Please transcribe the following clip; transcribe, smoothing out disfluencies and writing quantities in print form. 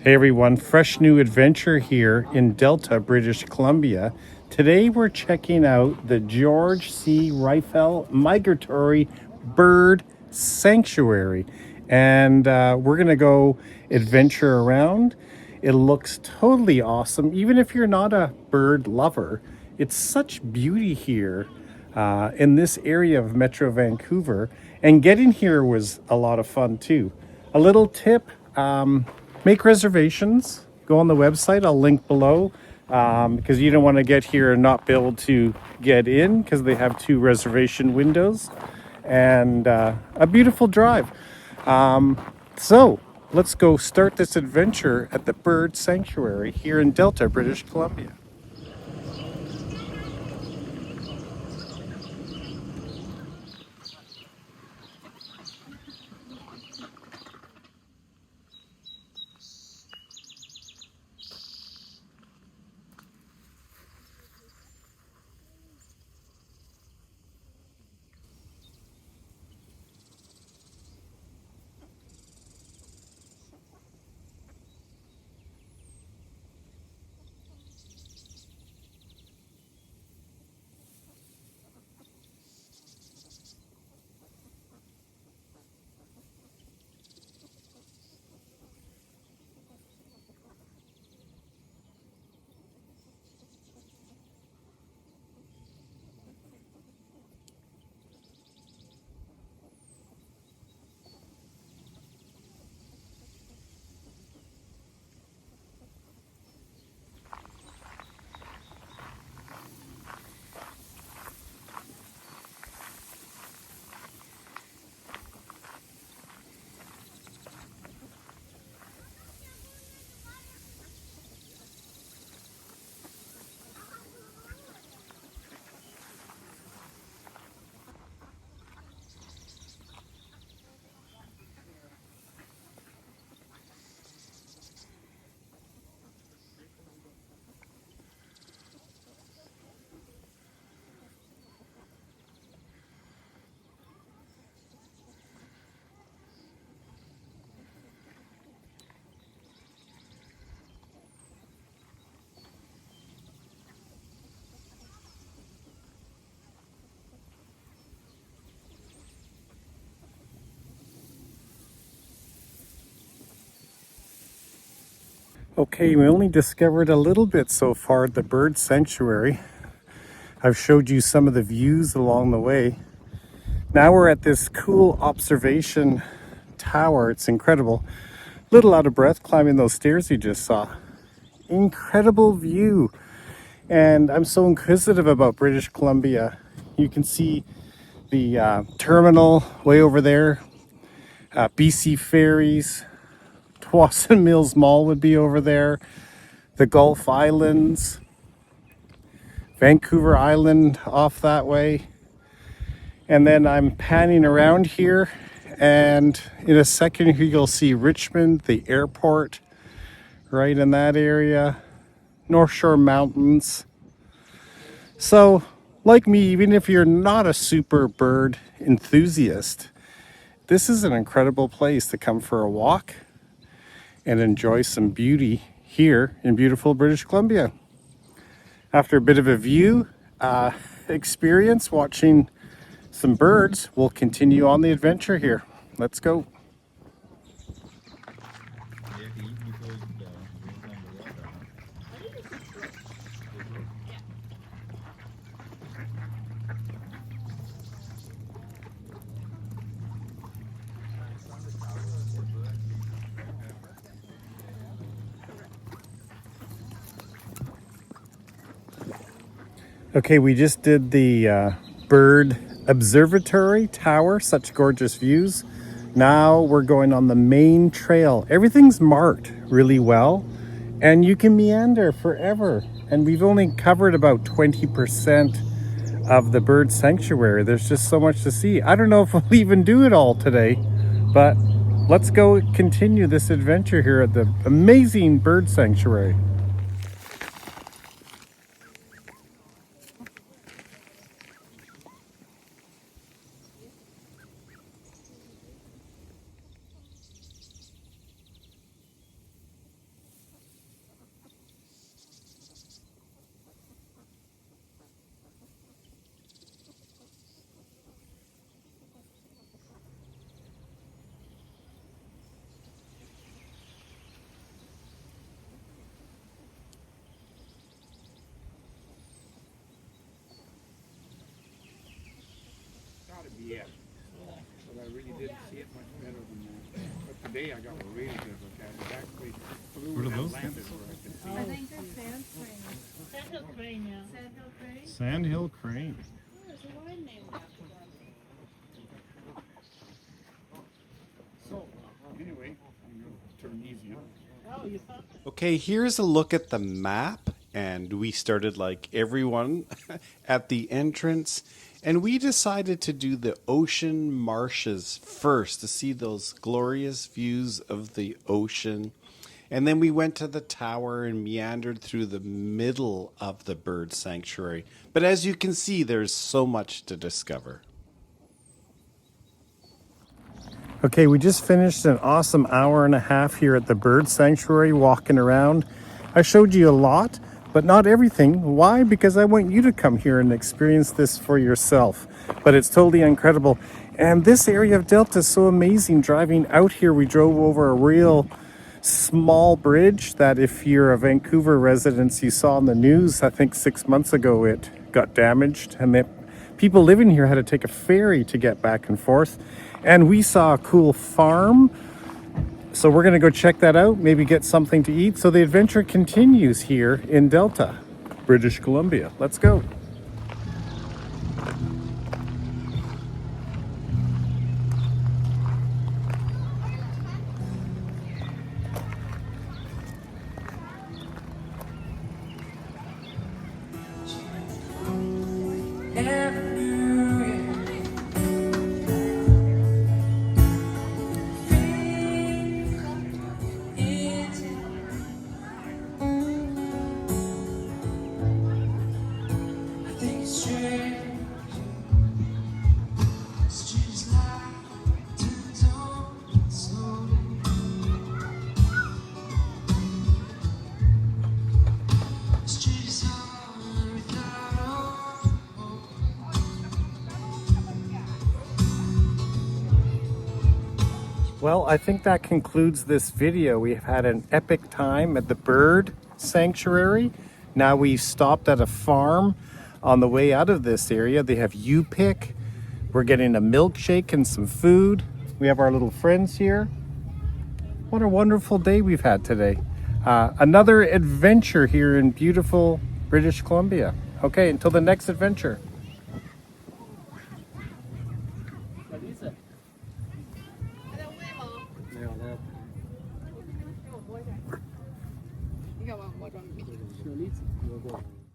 Hey everyone, fresh new adventure here in Delta, British Columbia. Today we're checking out the George C. Reifel Migratory Bird Sanctuary. And we're going to go adventure around. It looks totally awesome. Even if you're not a bird lover, it's such beauty here in this area of Metro Vancouver. And getting here was a lot of fun too. A little tip, make reservations. Go on the website. I'll link below because you don't want to get here and not be able to get in because they have 2 reservation windows and a beautiful drive. So let's go start this adventure at the Bird Sanctuary here in Delta, British Columbia. Okay, we only discovered a little bit so far at the Bird Sanctuary. I've showed you some of the views along the way. Now we're at this cool observation tower. It's incredible. Little out of breath climbing those stairs you just saw. Incredible view. And I'm so inquisitive about British Columbia. You can see the terminal way over there. BC Ferries. Dawson Mills Mall would be over there. The Gulf Islands. Vancouver Island off that way. And then I'm panning around here, and in a second here you'll see Richmond, the airport, right in that area, North Shore Mountains. So, like me, even if you're not a super bird enthusiast, this is an incredible place to come for a walk and enjoy some beauty here in beautiful British Columbia. After a bit of a view experience watching some birds, we'll continue on the adventure here. Let's go. Okay, we just did the bird observatory tower, such gorgeous views. Now we're going on the main trail. Everything's marked really well, and you can meander forever. And we've only covered about 20% of the bird sanctuary. There's just so much to see. I don't know if we'll even do it all today, but let's go continue this adventure here at the amazing bird sanctuary. those? I think they're sand crane. Sandhill crane, yeah. Sandhill crane? Sandhill crane. Oh, there's a wine named after that. So, anyway, I'm going to turn easy up. Oh, you found it. Okay, here's a look at the map, and we started like everyone at the entrance, and we decided to do the ocean marshes first to see those glorious views of the ocean. And then we went to the tower and meandered through the middle of the bird sanctuary. But as you can see, there's so much to discover. Okay, we just finished an awesome hour and a half here at the bird sanctuary, walking around. I showed you a lot, but not everything. Why? Because I want you to come here and experience this for yourself. But it's totally incredible. And this area of Delta is so amazing. Driving out here, we drove over a real small bridge that if you're a Vancouver resident, you saw in the news, I think 6 months ago, it got damaged. And people living here had to take a ferry to get back and forth. And we saw a cool farm. So we're going to go check that out, maybe get something to eat. So the adventure continues here in Delta, British Columbia. Let's go. Well, I think that concludes this video. We've had an epic time at the bird sanctuary. Now we stopped at a farm on the way out of this area. They have U-Pick. We're getting a milkshake and some food. We have our little friends here. What a wonderful day we've had today. Another adventure here in beautiful British Columbia. Okay, until the next adventure. What is it? 이거 뭐 좀.